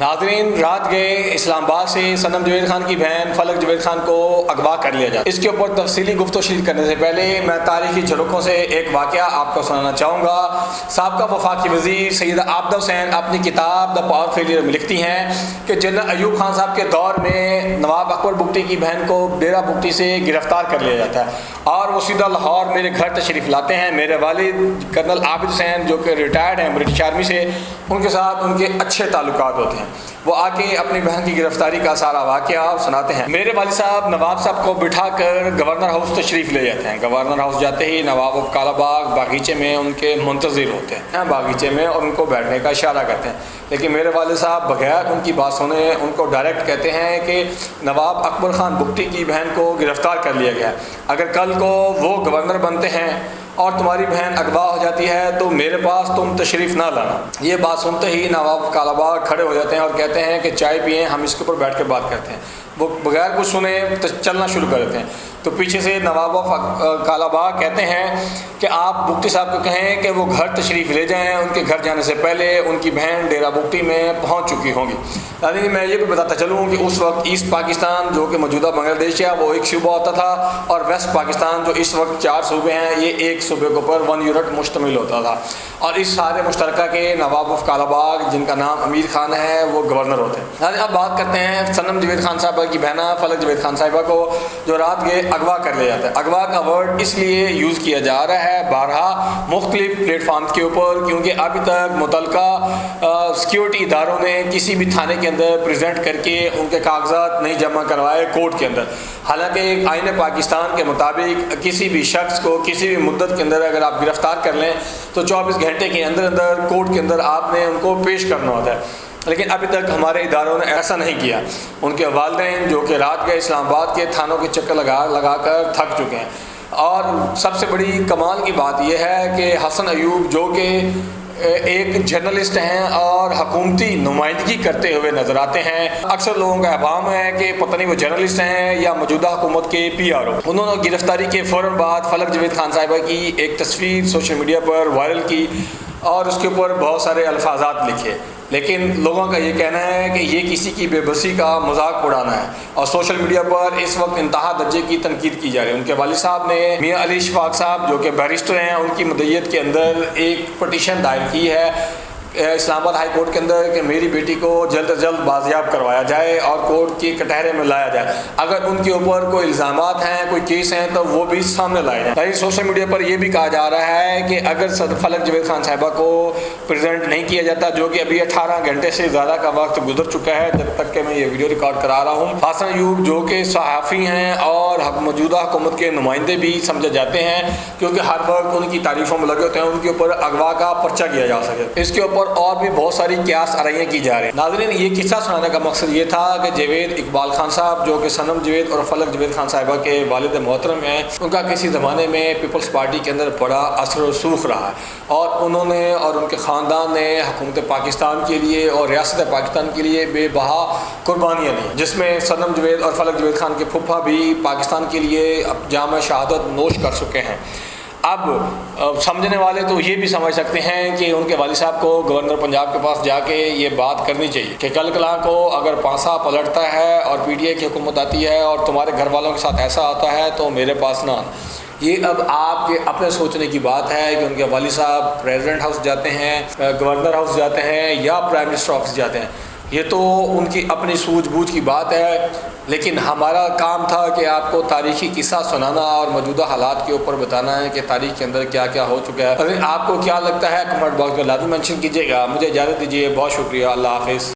ناظرین، رات گئے اسلام آباد سے صنم جاوید خان کی بہن فلک جاوید خان کو اغوا کر لیا جاتا ہے۔ اس کے اوپر تفصیلی گفتگو شروع کرنے سے پہلے میں تاریخی جھلکوں سے ایک واقعہ آپ کو سنانا چاہوں گا۔ سابقہ وفاقی وزیر سیدہ عابدہ حسین اپنی کتاب دا پاور فیلئر میں لکھتی ہیں کہ جنرل ایوب خان صاحب کے دور میں نواب اکبر بگٹی کی بہن کو ڈیرہ بگٹی سے گرفتار کر لیا جاتا ہے اور وہ سیدھا لاہور میرے گھر تشریف لاتے ہیں۔ میرے والد کرنل عابد حسین جو کہ ریٹائرڈ ہیں برٹش آرمی سے، ان کے ساتھ ان کے اچھے تعلقات ہوتے ہیں۔ وہ آ کے اپنی بہن کی گرفتاری کا سارا واقعہ سناتے ہیں۔ میرے والد صاحب نواب صاحب کو بٹھا کر گورنر ہاؤس تشریف لے جاتے ہیں۔ گورنر ہاؤس جاتے ہی نواب آف کالا باغ باغیچے میں ان کے منتظر ہوتے ہیں باغیچے میں، اور ان کو بیٹھنے کا اشارہ کرتے ہیں، لیکن میرے والد صاحب بغیر ان کی بات سنے ان کو ڈائریکٹ کہتے ہیں کہ نواب اکبر خان بگٹی کی بہن کو گرفتار کر لیا گیا ہے، اگر کل کو وہ گورنر بنتے ہیں اور تمہاری بہن اغوا ہو جاتی ہے تو میرے پاس تم تشریف نہ لانا۔ یہ بات سنتے ہی نواب کالا باغ کھڑے ہو جاتے ہیں اور کہتے ہیں کہ چائے پئیں، ہم اس کے اوپر بیٹھ کے بات کرتے ہیں۔ وہ بغیر کچھ سنے چلنا شروع کر دیتے ہیں، تو پیچھے سے نواب کالا باغ کہتے ہیں کہ آپ بگٹی صاحب کو کہیں کہ وہ گھر تشریف لے جائیں، ان کے گھر جانے سے پہلے ان کی بہن ڈیرہ بگٹی میں پہنچ چکی ہوں گی۔ یعنی میں یہ بھی بتاتا چلوں کہ اس وقت ایسٹ پاکستان جو کہ موجودہ بنگلہ دیش ہے وہ ایک صوبہ ہوتا تھا، اور ویسٹ پاکستان جو اس وقت 4 صوبے ہیں یہ ایک صوبے کے اوپر 1 یونٹ مشتمل ہوتا تھا، اور اس سارے مشترکہ کے نواب آف کالا باغ جن کا نام امیر خان ہے وہ گورنر ہوتے ہیں۔ یعنی اب بات کرتے ہیں صنم جاوید خان صاحبہ کی بہنہ فلک جاوید خان صاحبہ کو جو رات گئے اغوا کر لیا جاتا ہے۔ اغوا کا ورڈ اس لیے یوز کیا جا رہا ہے بارہا مختلف پلیٹ فارمز کے اوپر، کیونکہ ابھی تک متعلقہ سیکیورٹی اداروں نے کسی بھی تھانے کے اندر پریزنٹ کر کے ان کے کاغذات نہیں جمع کروائے کورٹ کے اندر۔ حالانکہ آئین پاکستان کے مطابق کسی بھی شخص کو کسی بھی مدت کے اندر اگر آپ گرفتار کر لیں تو 24 گھنٹے کے اندر کورٹ کے اندر آپ نے ان کو پیش کرنا ہوتا ہے، لیکن ابھی تک ہمارے اداروں نے ایسا نہیں کیا۔ ان کے والدین جو کہ رات گئے اسلام آباد کے تھانوں کے چکر لگا کر تھک چکے ہیں، اور سب سے بڑی کمال کی بات یہ ہے کہ حسن ایوب جو کہ ایک جرنلسٹ ہیں اور حکومتی نمائندگی کرتے ہوئے نظر آتے ہیں، اکثر لوگوں کا احبام ہے کہ پتہ نہیں وہ جرنلسٹ ہیں یا موجودہ حکومت کے PR انہوں نے گرفتاری کے فوراً بعد فلک جاوید خان صاحبہ کی ایک تصویر سوشل میڈیا پر وائرل کی اور اس کے اوپر بہت سارے الفاظات لکھے، لیکن لوگوں کا یہ کہنا ہے کہ یہ کسی کی بے بسی کا مذاق اڑانا ہے، اور سوشل میڈیا پر اس وقت انتہا درجے کی تنقید کی جا رہی ہے۔ ان کے والد صاحب نے میاں علی شفاق صاحب جو کہ بیرسٹر ہیں، ان کی مدعیت کے اندر ایک پٹیشن دائر کی ہے اسلام آباد ہائی کورٹ کے اندر کہ میری بیٹی کو جلد از جلد بازیاب کروایا جائے اور کورٹ کی کٹہرے میں لایا جائے، اگر ان کے اوپر کوئی الزامات ہیں کوئی کیس ہیں تو وہ بھی سامنے لائے جائیں۔ لیکن سوشل میڈیا پر یہ بھی کہا جا رہا ہے کہ اگر فلک جاوید خان صاحبہ کو پریزنٹ نہیں کیا جاتا، جو کہ ابھی 18 گھنٹے سے زیادہ کا وقت گزر چکا ہے جب تک کہ میں یہ ویڈیو ریکارڈ کرا رہا ہوں، حسن ایوب جو کہ صحافی ہیں اور موجودہ حکومت کے نمائندے بھی سمجھے جاتے ہیں کیونکہ ہر وقت ان کی تعریفوں میں لگے ہوتے ہیں، ان کے اوپر اغوا کا پرچہ کیا جا سکے۔ اس کے اوپر اور بھی بہت ساری قیاس آرائیاں کی جا رہی ہیں۔ ناظرین، یہ قصہ سنانے کا مقصد یہ تھا کہ جاوید اقبال خان صاحب جو کہ صنم جاوید اور فلک جاوید خان صاحبہ کے والد محترم ہیں، ان کا کسی زمانے میں پیپلز پارٹی کے اندر بڑا اثر و رسوخ رہا ہے، اور انہوں نے اور ان کے خاندان نے حکومت پاکستان کے لیے اور ریاست پاکستان کے لیے بے بہا قربانیاں دی، جس میں صنم جاوید اور فلک جاوید خان کے پھپھا بھی پاکستان کے لیے جام شہادت نوش کر چکے ہیں۔ اب سمجھنے والے تو یہ بھی سمجھ سکتے ہیں کہ ان کے والد صاحب کو گورنر پنجاب کے پاس جا کے یہ بات کرنی چاہیے کہ کل کلاں کو اگر پانسا پلٹتا ہے اور PTI کی حکومت آتی ہے اور تمہارے گھر والوں کے ساتھ ایسا آتا ہے تو میرے پاس نہ آنا۔ یہ اب آپ کے اپنے سوچنے کی بات ہے کہ ان کے والد صاحب پریزیڈنٹ ہاؤس جاتے ہیں، گورنر ہاؤس جاتے ہیں یا پرائم منسٹر آفس جاتے ہیں، یہ تو ان کی اپنی سوجھ بوجھ کی بات ہے، لیکن ہمارا کام تھا کہ آپ کو تاریخی قصہ سنانا اور موجودہ حالات کے اوپر بتانا ہے کہ تاریخ کے اندر کیا کیا ہو چکا ہے۔ اگر آپ کو کیا لگتا ہے کمنٹ باکس میں لازم مینشن کیجیے گا۔ مجھے اجازت دیجیے، بہت شکریہ، اللہ حافظ۔